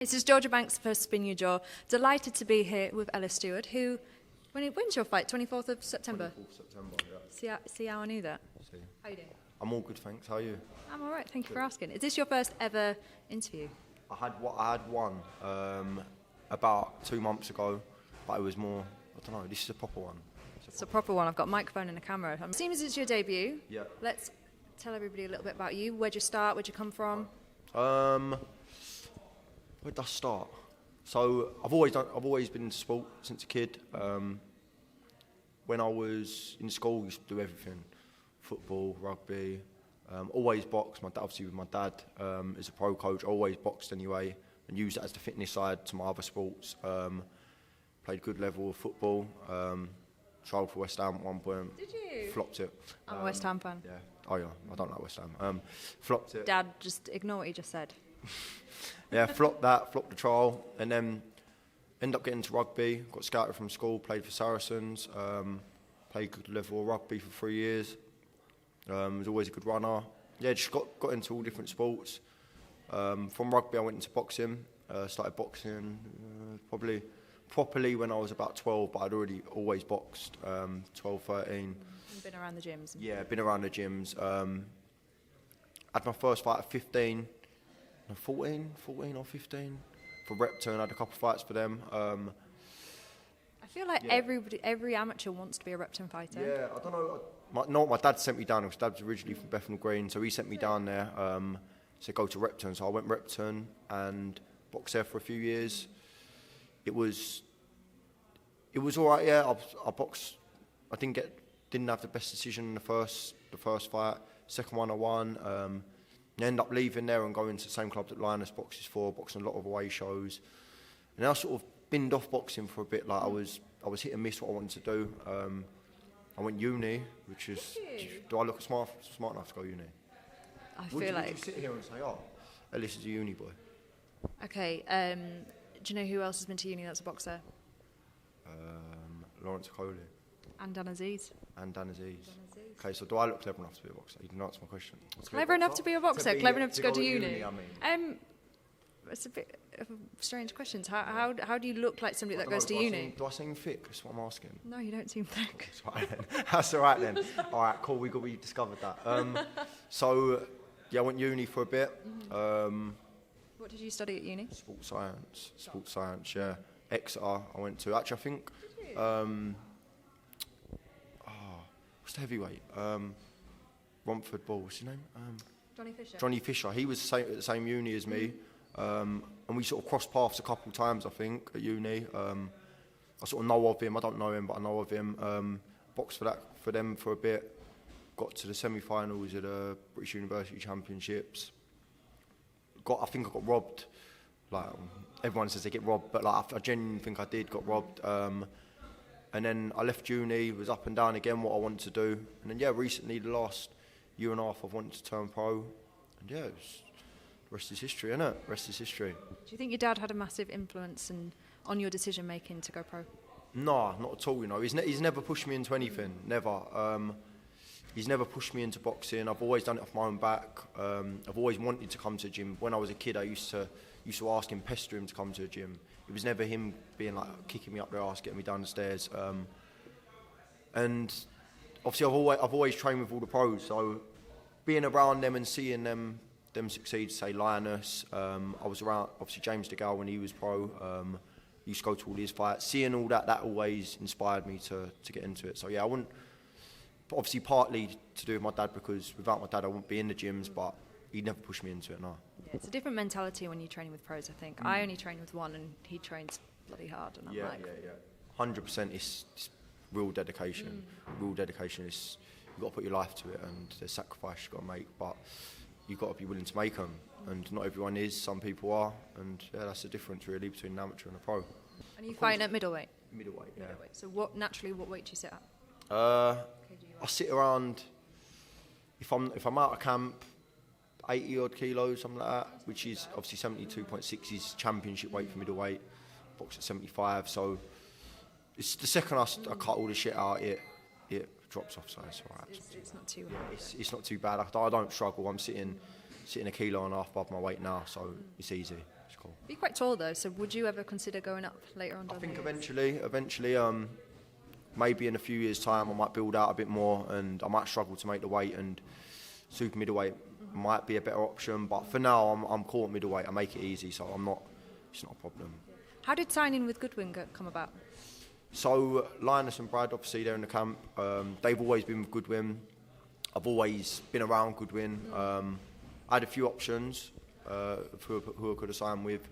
This is Georgia Banks for Spin Your Jaw. Delighted to be here with Ellis Steward, when's your fight? 24th of September? 24th September, yeah. See how I knew that? See. How you doing? I'm all good, thanks. How are you? I'm all right, thank you for asking. Is this your first ever interview? I had one about 2 months ago, but it was more, I don't know, this is a proper one. It's a proper one. I've got a microphone and a camera. It seems it's your debut. Yeah. Let's tell everybody a little bit about you. Where'd you start? Where'd you come from? Where did I start? So I've always been into sport since a kid. When I was in school, I used to do everything: football, rugby, always boxed. Obviously with my dad as a pro coach, always boxed anyway, and used that as the fitness side to my other sports. Played good level of football. Trialled for West Ham at one point. Did you? Flopped it. I'm a West Ham fan. Yeah. Oh yeah, I don't like West Ham. Flopped it. Dad, just ignore what you just said. Yeah, flopped the trial, and then ended up getting to rugby. Got scouted from school, played for Saracens, played good level of rugby for 3 years. Was always a good runner. Yeah, just got into all different sports. From rugby, I went into boxing. Started boxing probably properly when I was about 12, but I'd already always boxed. 12, 13. You've been around the gyms. Yeah, been around the gyms. Had my first fight at 15. 14 or 15 for Repton. I had a couple of fights for them. I feel like every amateur wants to be a Repton fighter. Yeah, I don't know. My dad sent me down. His dad's originally from Bethnal Green, so he sent me down there. To go to Repton. So I went Repton and boxed there for a few years. It was all right. Yeah, I boxed. I didn't have the best decision in the first fight. Second one I won. I ended up leaving there and going to the same club that Linus boxes for, boxing a lot of away shows. And I sort of binned off boxing for a bit. Like I was hit and miss what I wanted to do. I went uni, which is. Do I look smart enough to go uni? Would you sit here and say, "Oh, Ellis is a uni boy"? Okay. Do you know who else has been to uni that's a boxer? Lawrence Coley. And Dan Aziz. Okay, so do I look clever enough to be a boxer? You can answer my question. Clever enough to be a boxer? Clever enough to go to uni? I mean. It's a bit of a strange question. How do you look like somebody that goes to uni? Do I seem thick? That's what I'm asking. No, you don't seem thick. That's all right then. All right, cool. We discovered that. So, yeah, I went uni for a bit. What did you study at uni? Sports science. Yeah. Exeter. I went to. Actually, I think. What's the heavyweight? Romford Ball. What's his name? Johnny Fisher. He was at the same uni as me, and we sort of crossed paths a couple of times, I think, at uni. I sort of know of him. I don't know him, but I know of him. Boxed for them for a bit. Got to the semi-finals at the British University Championships. I think I got robbed. Like everyone says they get robbed, but like I genuinely think I did. Got robbed. And then I left uni, was up and down again what I wanted to do. And then, yeah, recently, the last year and a half, I've wanted to turn pro. And, yeah, the rest is history, innit? Rest is history. Do you think your dad had a massive influence on your decision-making to go pro? No, not at all, you know. He's never pushed me into anything, never. He's never pushed me into boxing. I've always done it off my own back. I've always wanted to come to the gym. When I was a kid, I used to ask him, pester him to come to the gym. It was never him being like kicking me up the arse, getting me down the stairs. And obviously, I've always trained with all the pros. So being around them and seeing them succeed, say Linus. I was around obviously James DeGale when he was pro. Used to go to all his fights. Seeing all that always inspired me to get into it. So yeah, I wouldn't. Obviously, partly to do with my dad, because without my dad, I wouldn't be in the gyms. But he never pushed me into it. No. Yeah, it's a different mentality when you're training with pros, I think. I only train with one, and he trains bloody hard, and I'm like... Yeah. 100% it's real dedication. Real dedication is... You've got to put your life to it, and there's sacrifice you've got to make, but you've got to be willing to make them. And not everyone is, some people are, and yeah, that's the difference, really, between an amateur and a pro. And you fighting at middleweight? Middleweight, yeah. Middleweight. So what weight do you sit at? I sit around... If I'm out of camp... 80 odd kilos, something like that, which is obviously 72.6 is championship weight for middleweight. Box at 75, so it's the second I cut all the shit out, it drops off. So it's alright. It's not too hard. It's not too bad. I don't struggle. I'm sitting a kilo and a half above my weight now, so it's easy. It's cool. You're quite tall though, so would you ever consider going up later on? I think eventually, maybe in a few years' time, I might build out a bit more, and I might struggle to make the weight, and super middleweight might be a better option. But for now, I'm cool at middleweight. I make it easy, so it's not a problem. How did signing with Goodwin come about? So Linus and Brad, obviously, they're in the camp. They've always been with Goodwin. I've always been around Goodwin. I had a few options who I could have signed with,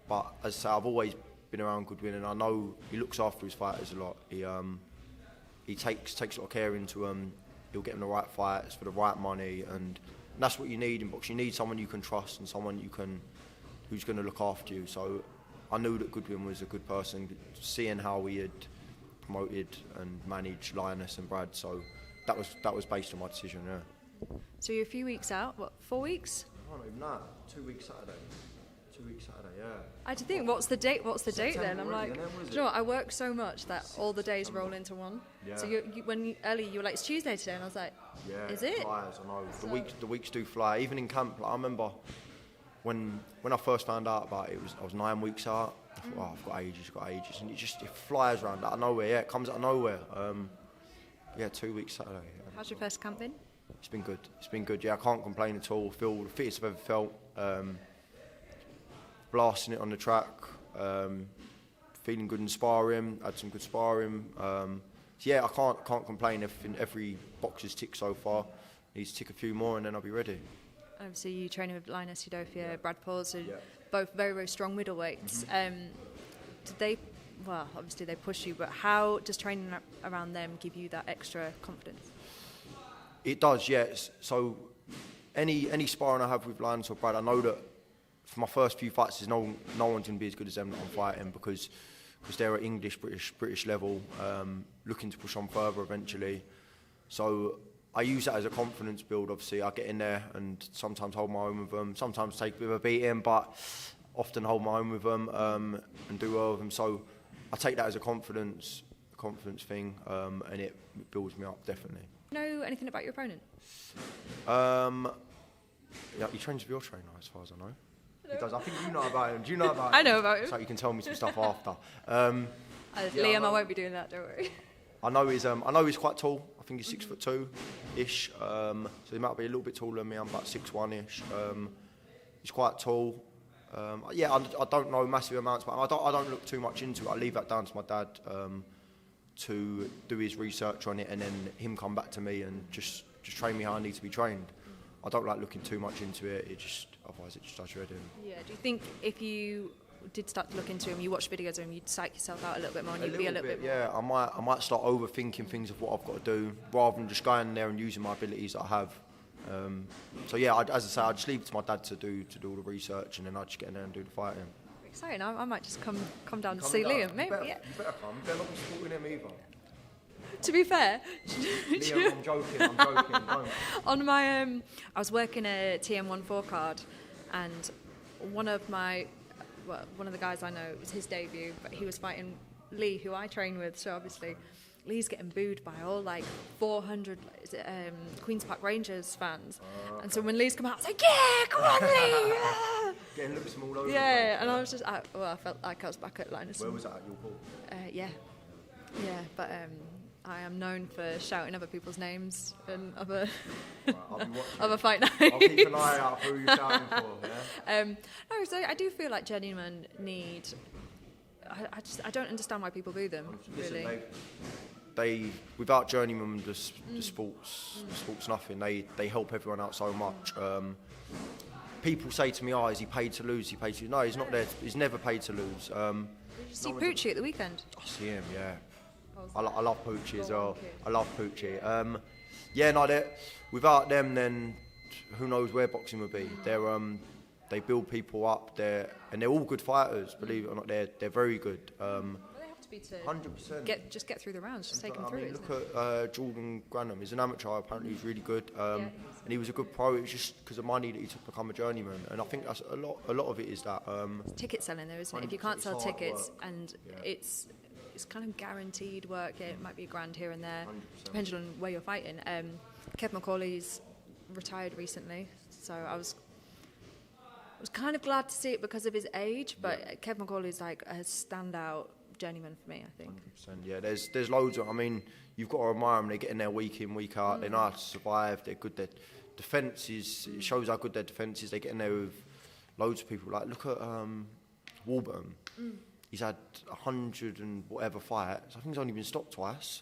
but as I say, I've always been around Goodwin, and I know he looks after his fighters a lot. He takes a lot of care into them. He'll get them the right fights for the right money, and that's what you need in boxing. You need someone you can trust and someone who's going to look after you. So I knew that Goodwin was a good person, seeing how he had promoted and managed Linus and Brad. So that was based on my decision. Yeah. So you're a few weeks out. What, 4 weeks? I don't even know. 2 weeks Saturday. 2 weeks Saturday. Yeah. I had to think, what's the date? What's the date then? I'm like, do you know what? I work so much that all the days roll into one. Yeah. So early you were like, it's Tuesday today, and I was like, yeah, is it? Flies, I know. The weeks do fly. Even in camp, like, I remember when I first found out about it, I was 9 weeks out. I thought, oh, I've got ages, and it flies around out of nowhere. Yeah, it comes out of nowhere. 2 weeks Saturday. Yeah. How's your first camp been? It's been good. Yeah, I can't complain at all. Feel the fittest I've ever felt. Blasting it on the track. Feeling good in sparring. Had some good sparring. Yeah, I can't complain. Every box is ticked so far. Needs to tick a few more, and then I'll be ready. Obviously, you training with Linus, Udofia, Brad Paul, so both very, very strong middleweights. Did they? Well, obviously they push you, but how does training around them give you that extra confidence? It does, yes. So any sparring I have with Linus or Brad, I know that for my first few fights, there's no one's going to be as good as them that I'm fighting because they're at English, British level, looking to push on further eventually. So I use that as a confidence build. Obviously, I get in there and sometimes hold my own with them, sometimes take a bit of a beating, but often hold my own with them and do well with them. So I take that as a confidence thing, and it builds me up definitely. Know anything about your opponent? Yeah, he trains with your trainer, as far as I know. He does. I think you know about him. Do you know about him? I know about him. So you can tell me some stuff after. Liam, I won't be doing that. Don't worry. I know he's quite tall. I think he's 6'2" so he might be a little bit taller than me. I'm about 6'1" He's quite tall. I don't know massive amounts, but I don't look too much into it. I leave that down to my dad to do his research on it, and then him come back to me and just train me how I need to be trained. I don't like looking too much into it. Otherwise it just does your head in. Yeah. Do you think if you did start to look into him, you watch videos of him, you'd psych yourself out a little bit more, and you'd be a little bit more? Yeah, I might start overthinking things of what I've got to do rather than just going there and using my abilities that I have. As I say, I just leave it to my dad to do all the research, and then I just get in there and do the fighting. Exciting! I might just come down to see Liam. Maybe. You better come. You better not be supporting him either. To be fair, Liam, I'm joking. Don't. On my, I was working a TM14 card, and one of the guys I know, it was his debut, but he was fighting Lee, who I train with. So obviously, Lee's getting booed by all like 400 Queen's Park Rangers fans, and so when Lee's come out, I was like, "Yeah, come on, Lee!" Yeah. Getting looks from all over. Yeah, and I was just, I felt like I was back at Linus. Where was that at your pool? Yeah, but. I am known for shouting other people's names and other fight nights. I'll keep an eye out for who you're shouting for. Yeah. No, so I do feel like journeymen need. I don't understand why people boo them. Listen, really. They without journeymen, the sport's nothing. They help everyone out so much. People say to me, "Oh, is he paid to lose? No, he's not there. He's never paid to lose." Did you see Poochie at the weekend? I see him, yeah. I love Poochie as well. Kid. I love Poochie. Without them, then who knows where boxing would be. They build people up. They're all good fighters. Believe it or not, they're very good. They have to be to 100%. Get through the rounds. Just take them through. Look at Jordan Granham. He's an amateur. Apparently, he's really good. And he was a good pro. It was just because of money that he took to become a journeyman. And I think that's a lot of it is that. Ticket selling, though, isn't it? If you can't sell tickets, and it's kind of guaranteed work. Yeah, it might be $1,000 here and there, 100%. Depending on where you're fighting. Kev McCauley's retired recently, so was kind of glad to see it because of his age, but Kev McCauley's like a standout journeyman for me, I think. 100%, yeah, there's loads of, I mean, you've got to admire them. They get in there week in, week out. They know how to survive. They're good. Their defence is, it shows how good their defence is. They get in there with loads of people. Like, look at Warburton. He's had 100 and whatever fights. I think he's only been stopped twice.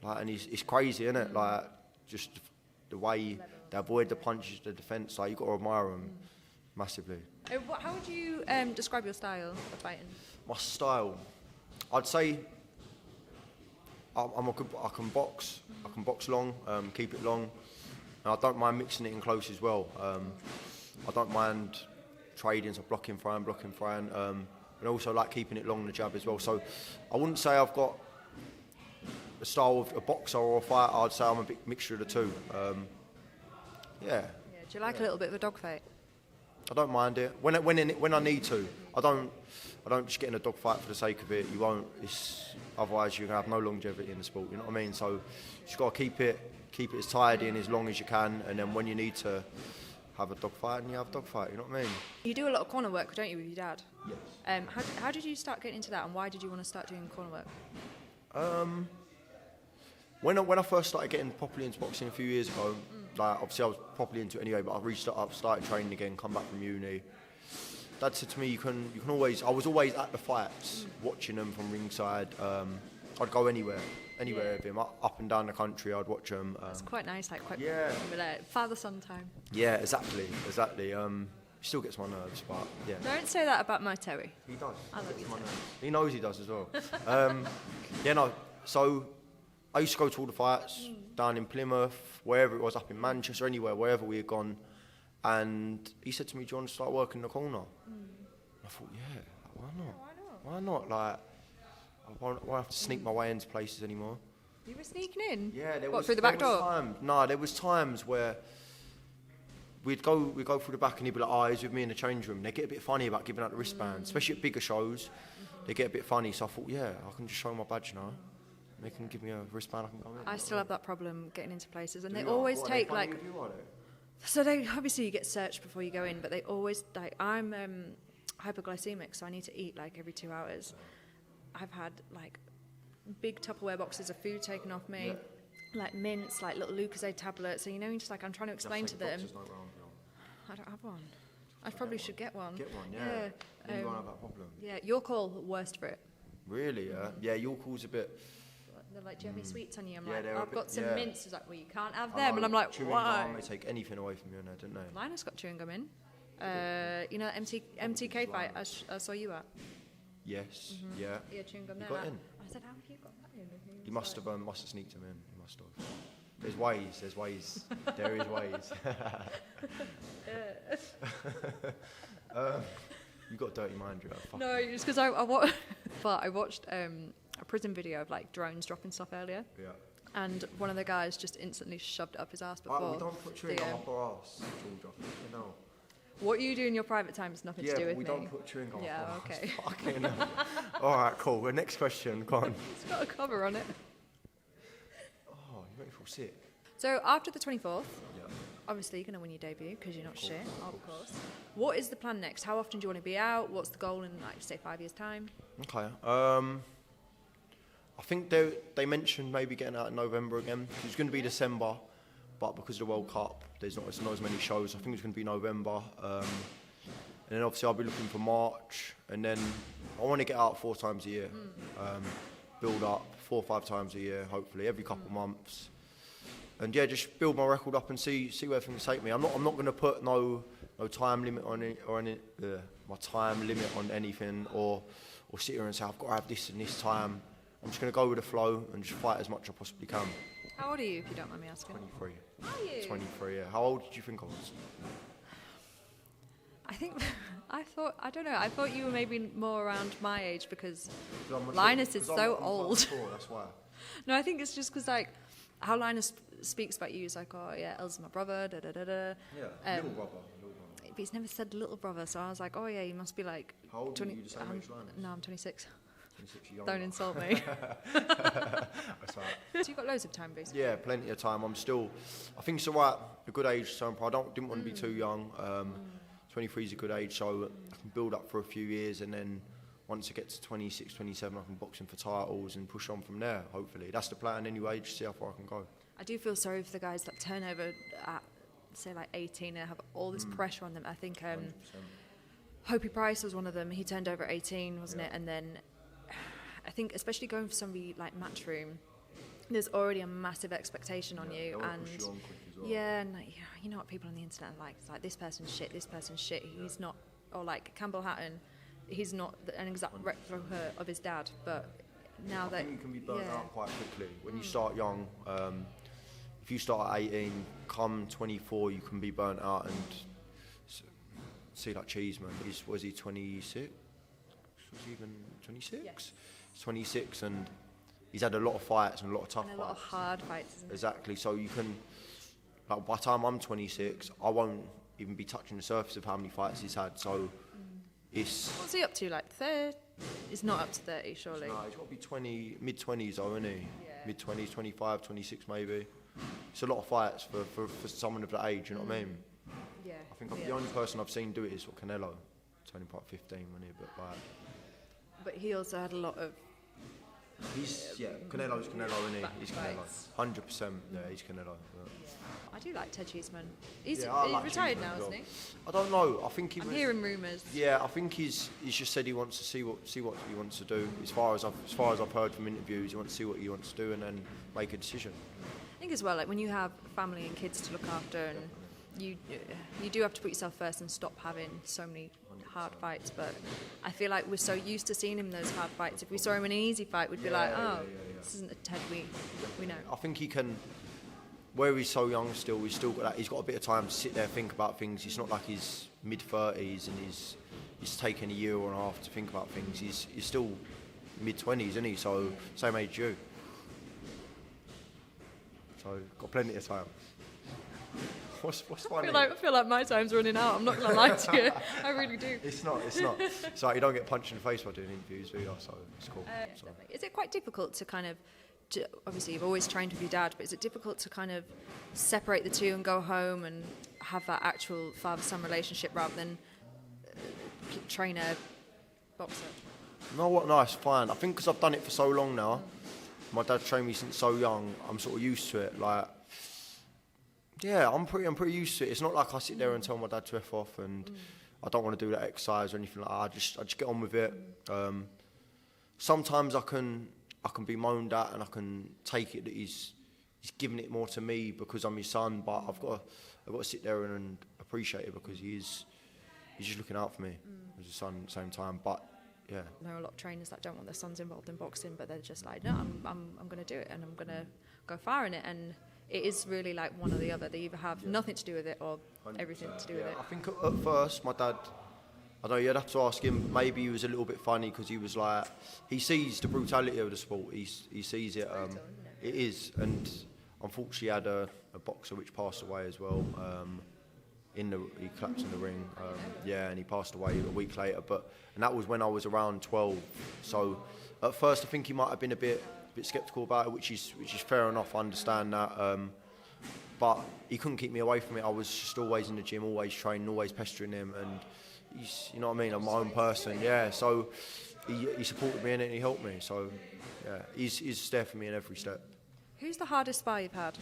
Like, and it's crazy, isn't it? Like, just the way they avoid the punches, the defence. Like, you've got to admire them massively. How would you describe your style of fighting? My style, I'd say I can box. I can box long, keep it long. And I don't mind mixing it in close as well. I don't mind trading, so blocking, throwing, and also like keeping it long in the jab as well. So I wouldn't say I've got a style of a boxer or a fighter. I'd say I'm a big mixture of the two. Yeah. Do you like a little bit of a dogfight? I don't mind it when I need to. I don't just get in a dogfight for the sake of it. You won't. Otherwise you're gonna have no longevity in the sport. You know what I mean? So you just gotta keep it as tidy and as long as you can, and then when you need to have a dogfight, and you have a dogfight. You know what I mean? You do a lot of corner work, don't you, with your dad? Yes. How did you start getting into that, and why did you want to start doing corner work? When I first started getting properly into boxing a few years ago, like obviously I was properly into it anyway, but I started training again, come back from uni. Dad said to me, you can always. I was always at the fights, watching them from ringside. I'd go anywhere with him, up and down the country. I'd watch them. It's quite nice, like quite father-son time. Yeah, exactly. Still gets my nerves, but yeah. Don't say that about my Terry. He does. I love you, Terry. He knows he does as well. So I used to go to all the fights down in Plymouth, wherever it was, up in Manchester, anywhere, wherever we had gone. And he said to me, "Do you want to start working in the corner?" I thought, yeah, why not? Why not? Like, I won't have to sneak my way into places anymore. You were sneaking in? Yeah, through the back door? There was times where we'd go through the back and he'd be like, "Oh, he's with me in the change room." They get a bit funny about giving out the wristbands, especially at bigger shows. They get a bit funny, so I thought, yeah, I can just show my badge now. They can give me a wristband, I can go in. I still have that problem getting into places, and they always take like. With you, so they obviously you get searched before you go in, but they always like. I'm hypoglycemic, so I need to eat like every 2 hours. I've had like big Tupperware boxes of food taken off me, like mints, like little Lucozade tablets. So you're just like I'm trying to explain to them. I don't have one. I probably should get one. Get one, yeah. You won't have that problem. Yeah, your call worst for it. Really? Yeah, your call's a bit. They're like, "Do you have any sweets on you?" I'm yeah, like, "I've got some mints." It's like, "Well, you can't have I them." And I'm like, chewing "Why?" Gum, they take anything away from you in there, don't they? Linus got chewing gum in. You know, MTK fight I saw you at. Yes. Yeah. Yeah, chewing gum there. Got in. I said, "How have you got that in?" He must have sneaked him in. He must have. There's ways. There is ways. You got a dirty mind, you. No, just because I watched a prison video of like drones dropping stuff earlier. Yeah. And one of the guys just instantly shoved it up his ass before. We don't put chewing gum up our ass, Georgia. You know. What you do in your private time has nothing to do with me. Yeah, we don't put chewing gum up our ass. Yeah, okay. Fucking all right, cool. The next question, go on. It's got a cover on it. Oh, you make me feel sick. So after the 24th, obviously you're going to win your debut because you're not shit, of course. What is the plan next? How often do you want to be out? What's the goal in, like, say, 5 years' time? Okay. I think they mentioned maybe getting out in November again. It was going to be December, but because of the World Cup, there's not as many shows. I think it's going to be November. And then obviously I'll be looking for March. And then I want to get out 4 times a year. Build up 4 or 5 times a year, hopefully, every couple of months. And yeah, just build my record up and see where things take me. I'm not going to put no time limit on it or any my time limit on anything or sit here and say I've got to have this and this time. I'm just going to go with the flow and just fight as much as I possibly can. How old are you, if you don't mind me asking? 23. Are you? 23, yeah. How old did you think I was? I don't know, I thought you were maybe more around my age because Linus is so old. That's why. No, I think it's just because, like, how Linus speaks about you is like, "Oh, yeah, El's my brother, da-da-da-da." Yeah, little brother. But he's never said little brother, so I was like, "Oh, yeah, you must be like..." How old are you the same age, Linus? No, I'm 26. 26 years Don't insult me. That's right. So you've got loads of time, basically. Yeah, plenty of time. I think it's a good age, so I didn't want to be too young. 23 is a good age, so I can build up for a few years, and then once I get to 26, 27, I can box in for titles and push on from there, hopefully. That's the plan anyway, just see how far I can go. I do feel sorry for the guys that turn over at, say, like 18 and have all this pressure on them. I think Hopi Price was one of them. He turned over at 18, wasn't it? And then I think, especially going for somebody like Matchroom, there's already a massive expectation on you. And push you on quick as well. yeah, and like, you know what people on the internet are like. It's like, this person's shit, he's not. Or like Campbell Hatton, he's not an exact replica of his dad, but now I think you can be burnt out quite quickly. When you start young, if you start at 18, come 24, you can be burnt out. And see, like Cheeseman, was he 26? Was he even 26? Yes. He's 26, and he's had a lot of fights and a lot of tough and fights. a lot of hard fights, isn't it? Exactly. So you can, like, by the time I'm 26, I won't even be touching the surface of how many fights he's had. So it's. What's he up to? Like 30? He's not up to 30, surely. No, he's got to be mid-20s, though, isn't he? Yeah. Mid-20s, 25, 26 maybe. It's a lot of fights for someone of that age, you know what I mean? Yeah. I think the only person I've seen do it is Canelo. It's only about 15, wasn't he? But he also had a lot of. Canelo's Canelo, isn't he? He's Canelo. Fights. 100%, yeah, he's Canelo. Yeah. I do like Ted Cheeseman. He's like retired Cheeseman now, as well. isn't he? I don't know. I think I'm hearing rumours. Yeah, I think he's just said he wants to see what he wants to do. As far as I've heard from interviews, he wants to see what he wants to do and then make a decision. I think as well, like when you have family and kids to look after, and you do have to put yourself first and stop having so many hard fights. But I feel like we're so used to seeing him in those hard fights. If we saw him in an easy fight, we'd be like, this isn't a Ted we know. I think he can. Where he's so young still, he's got a bit of time to sit there and think about things. It's not like he's mid-30s and he's taken a year or a half to think about things. He's still mid-20s, isn't he? So same age you. So got plenty of time. What's funny? I feel like my time's running out. I'm not going to lie to you. I really do. It's not. It's like you don't get punched in the face while doing interviews, do you? So it's cool. Is it quite difficult to kind of, obviously you've always trained with your dad, but is it difficult to kind of separate the two and go home and have that actual father-son relationship rather than train a boxer? No, it's fine. I think because I've done it for so long now, my dad trained me since so young, I'm sort of used to it. Like, yeah, I'm pretty used to it. It's not like I sit there and tell my dad to F off and I don't want to do that exercise or anything like that. I just get on with it. Sometimes I can be moaned at and I can take it that he's giving it more to me because I'm his son, but I've got to sit there and appreciate it because he's just looking out for me as a son at the same time. But yeah, I know a lot of trainers that don't want their sons involved in boxing, but they're just like, no, I'm going to do it and I'm going to go far in it. And it is really like one or the other. They either have nothing to do with it or 100%. Everything to do with it. I think at first my dad, I don't know, you'd have to ask him, maybe he was a little bit funny because he was like, he sees the brutality of the sport, he sees it, it is, and unfortunately he had a boxer which passed away as well, he collapsed in the ring, and he passed away a week later, and that was when I was around 12, so at first I think he might have been a bit sceptical about it, which is fair enough, I understand that, but he couldn't keep me away from it. I was just always in the gym, always training, always pestering him, and he's, you know what I mean, I'm my own person, yeah, so he supported me in it and he helped me, so yeah, he's there for me in every step. Who's the hardest spar you've had?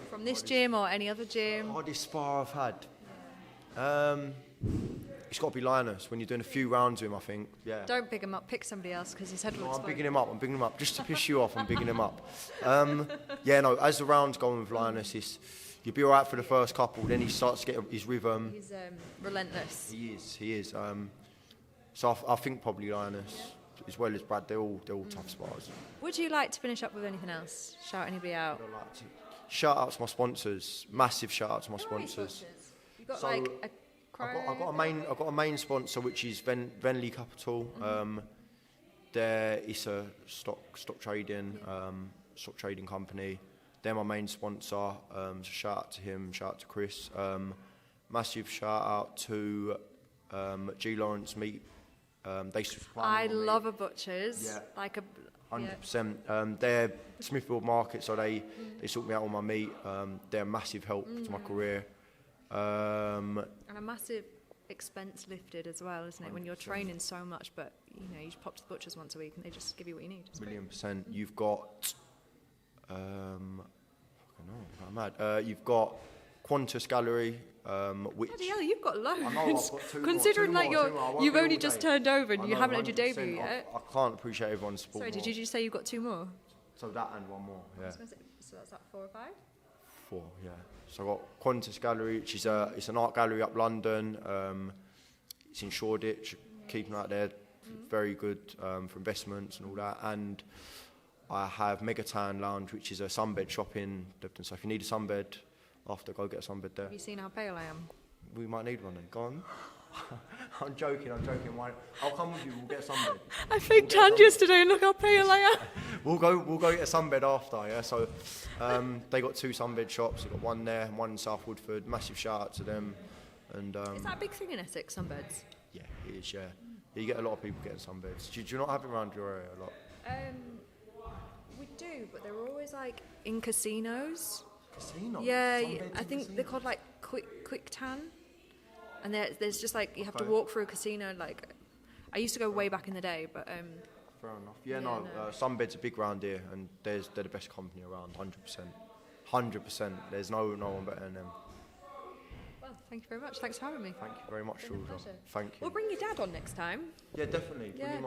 From this gym or any other gym? Hardest spar I've had? It's got to be Linus, when you're doing a few rounds with him, I think, yeah. Don't pick him up, pick somebody else because his head will explode. I'm bigging him up, just to piss you off, I'm bigging him up. As the rounds go on with Linus, you'll be all right for the first couple, then he starts to get his rhythm. He's relentless. He is. So I think probably Linus, as well as Brad, they're all tough spars. Would you like to finish up with anything else? Shout anybody out? I'd like to. Shout out to my sponsors, massive shout out to my sponsors. You've got like a I've got a main sponsor which is Venley Capital. It's a stock trading company. They're my main sponsor. So shout out to him, shout out to Chris. Massive shout out to G Lawrence Meat. They supply. I love a butcher's. Yeah. Like a 100%. They're Smithfield Market, so they sort me out on my meat. They're a massive help to my career. And a massive expense lifted as well, isn't it? When you're training so much, but you just pop to the butchers once a week and they just give you what you need. It's $1,000,000%. You've got, I'm mad. You've got Qantas Gallery, which... Bloody hell, you've got loads. I know, I've got Considering two more. you've only just turned over and you haven't had your debut yet. I can't appreciate everyone's support. Sorry, did you just say you've got 2 more? So that and 1 more, yeah. So that's like 4 or 5? 4, yeah. So I've got Qantas Gallery, which is it's an art gallery up London. It's in Shoreditch, keeping out there, very good for investments and all that. And I have Megatan Lounge, which is a sunbed shop in Debden. So if you need a sunbed, after go get a sunbed there. Have you seen how pale I am? We might need one then. Go on. I'm joking. Why? I'll come with you. We'll get a sunbed. I faked tanned yesterday and look how pale I am. We'll go get a sunbed after. Yeah. So they got 2 sunbed shops. They got one there and one in South Woodford. Massive shout out to them. And is that a big thing in Essex, sunbeds? Yeah, it is. Yeah. You get a lot of people getting sunbeds. Do you not have it around your area a lot? We do, but they're always like in casinos. Casinos? Yeah, I think they're called like quick tan. And there's just like you have to walk through a casino. Like I used to go way back in the day, but fair enough. Yeah, no. Sunbeds are big round here, and they're the best company around. 100%. There's no one better than them. Well, thank you very much. Thanks for having me. Thank you very much, Georgia. Thank you. We'll bring your dad on next time. Yeah, definitely. Bring him on.